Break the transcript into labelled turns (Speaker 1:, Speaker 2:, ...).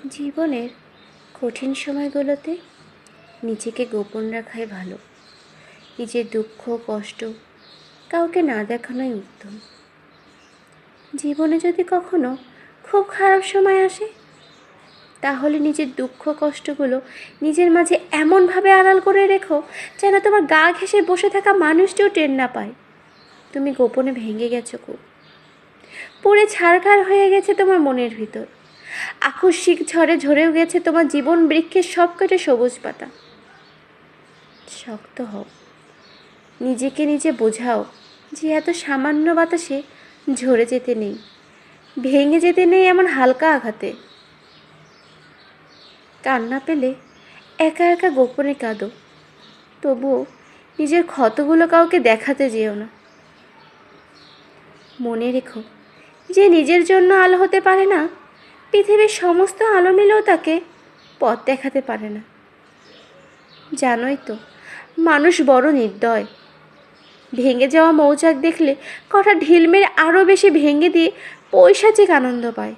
Speaker 1: জীবনের কঠিন সময়গুলোতে নিজেকে গোপন রাখাই ভালো। নিজের দুঃখ কষ্ট কাউকে না দেখানোই উত্তম। জীবনে যদি কখনো খুব খারাপ সময় আসে, তাহলে নিজের দুঃখ কষ্টগুলো নিজের মাঝে এমনভাবে আড়াল করে রেখো যেন তোমার গা ঘেঁষে বসে থাকা মানুষটিও টের না পায় তুমি গোপনে ভেঙে গেছো খুব। পুড়ে ছারখার হয়ে গেছে তোমার মনের ভিতর। আকস্মিক ঝড়ে ঝরেও গেছে তোমার জীবন বৃক্ষের সবকটা সবুজ পাতা। শক্ত হও, নিজেকে নিজে বোঝাও যে এত সামান্য বাতাসে ঝরে যেতে নেই, ভেঙে যেতে নেই এমন হালকা আঘাতে। কান্না পেলে একা একা গোপনে কাঁদো, তবুও নিজের ক্ষতগুলো কাউকে দেখাতে যেও না। মনে রেখো, যে নিজের জন্য আলো হতে পারে না, পৃথিবীর সমস্ত আলো মিলেও তাকে পথ দেখাতে পারে না। জানোই তো, মানুষ বড় নির্দয়। ভেঙে যাওয়া মৌচাক দেখলে কটা ঢিল মেরে আরও বেশি ভেঙে দিয়ে পৈশাচিক আনন্দ পায়।